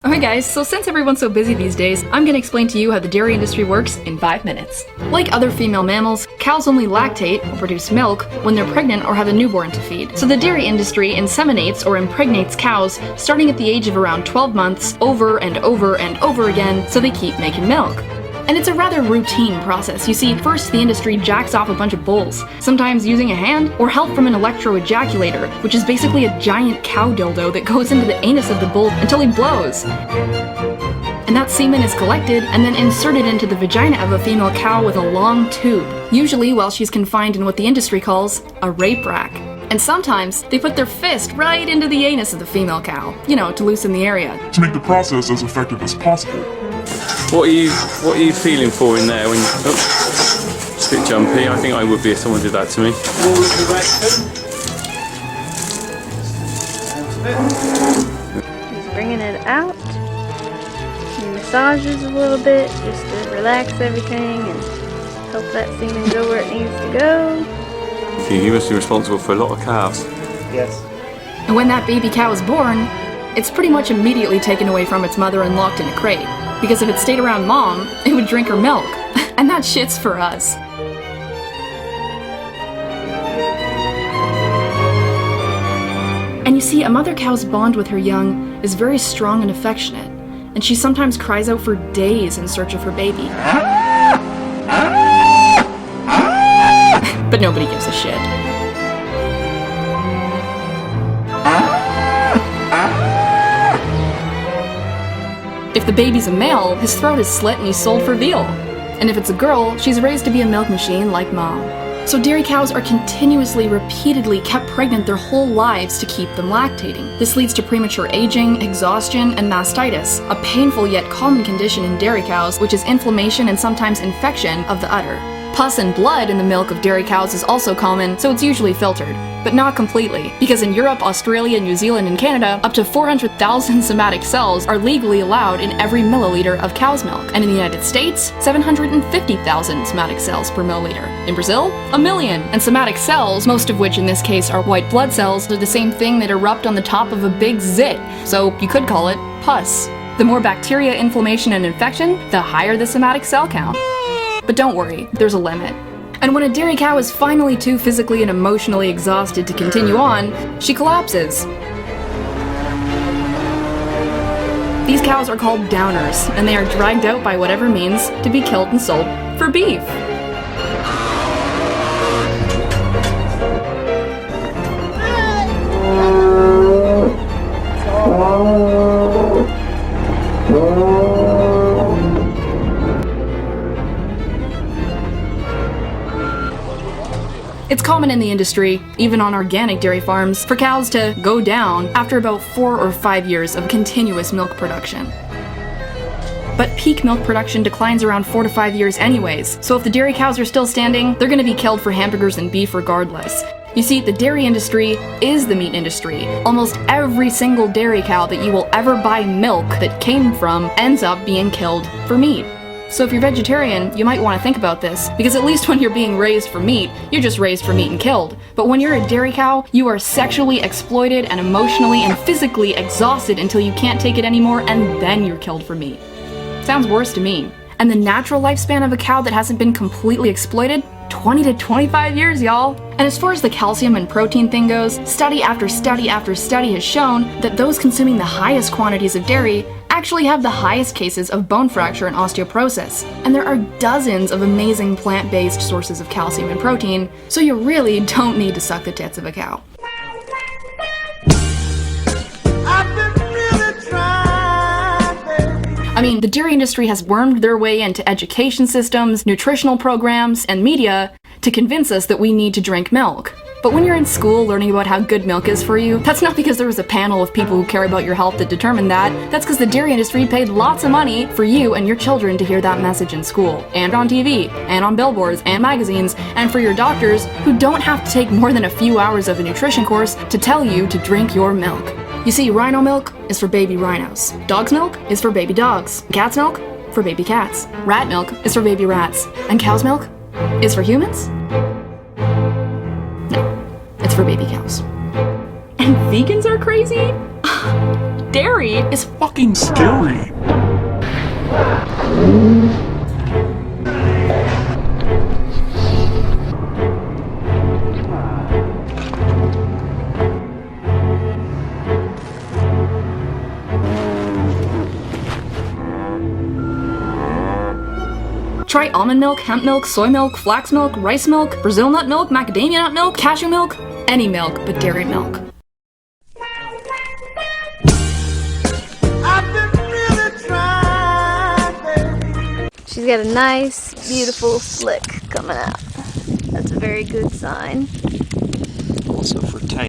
Okay guys, so since everyone's so busy these days, I'm gonna explain to you how the dairy industry works in 5 minutes. Like other female mammals, cows only lactate, or produce milk, when they're pregnant or have a newborn to feed. So the dairy industry inseminates or impregnates cows starting at the age of around 12 months over and over and over again so they keep making milk. And it's a rather routine process. You see, first the industry jacks off a bunch of bulls, sometimes using a hand or help from an electro-ejaculator, which is basically a giant cow dildo that goes into the anus of the bull until he blows. And that semen is collected and then inserted into the vagina of a female cow with a long tube, usually while she's confined in what the industry calls a rape rack. And sometimes they put their fist right into the anus of the female cow, to loosen the area. To make the process as effective as possible. What are you feeling for in there when you... Oh, it's a bit jumpy. I think I would be if someone did that to me. Just bringing it out. He massages a little bit just to relax everything and help that semen go where it needs to go. You must be responsible for a lot of calves. Yes. And when that baby cow is born, it's pretty much immediately taken away from its mother and locked in a crate. Because if it stayed around mom, it would drink her milk. And that shit's for us. And you see, a mother cow's bond with her young is very strong and affectionate, and she sometimes cries out for days in search of her baby. But nobody gives a shit. If the baby's a male, his throat is slit and he's sold for veal. And if it's a girl, she's raised to be a milk machine like mom. So dairy cows are continuously, repeatedly kept pregnant their whole lives to keep them lactating. This leads to premature aging, exhaustion, and mastitis, a painful yet common condition in dairy cows, which is inflammation and sometimes infection of the udder. Pus and blood in the milk of dairy cows is also common, so it's usually filtered. But not completely, because in Europe, Australia, New Zealand, and Canada, up to 400,000 somatic cells are legally allowed in every milliliter of cow's milk. And in the United States, 750,000 somatic cells per milliliter. In Brazil, 1 million. And somatic cells, most of which in this case are white blood cells, are the same thing that erupt on the top of a big zit, so you could call it pus. The more bacteria, inflammation, and infection, the higher the somatic cell count. But don't worry, there's a limit. And when a dairy cow is finally too physically and emotionally exhausted to continue on, she collapses. These cows are called downers, and they are dragged out by whatever means to be killed and sold for beef. It's common in the industry, even on organic dairy farms, for cows to go down after about 4 or 5 years of continuous milk production. But peak milk production declines around 4 to 5 years anyways, so if the dairy cows are still standing, they're gonna be killed for hamburgers and beef regardless. You see, the dairy industry is the meat industry. Almost every single dairy cow that you will ever buy milk that came from ends up being killed for meat. So if you're vegetarian, you might want to think about this, because at least when you're being raised for meat, you're just raised for meat and killed. But when you're a dairy cow, you are sexually exploited and emotionally and physically exhausted until you can't take it anymore, and then you're killed for meat. Sounds worse to me. And the natural lifespan of a cow that hasn't been completely exploited? 20 to 25 years, y'all. And as far as the calcium and protein thing goes, study after study after study has shown that those consuming the highest quantities of dairy actually have the highest cases of bone fracture and osteoporosis. And there are dozens of amazing plant-based sources of calcium and protein, so you really don't need to suck the tits of a cow. I mean, the dairy industry has wormed their way into education systems, nutritional programs, and media to convince us that we need to drink milk. But when you're in school learning about how good milk is for you, that's not because there was a panel of people who care about your health that determined that. That's because the dairy industry paid lots of money for you and your children to hear that message in school, and on TV, and on billboards, and magazines, and for your doctors who don't have to take more than a few hours of a nutrition course to tell you to drink your milk. You see, rhino milk is for baby rhinos. Dog's milk is for baby dogs. Cat's milk for baby cats. Rat milk is for baby rats. And cow's milk is for humans? No, it's for baby cows. And vegans are crazy? dairy is Fucking scary. Try almond milk, hemp milk, soy milk, flax milk, rice milk, Brazil nut milk, macadamia nut milk, cashew milk, any milk but dairy milk. She's got a nice, beautiful slick coming out. That's a very good sign. Also for tiny.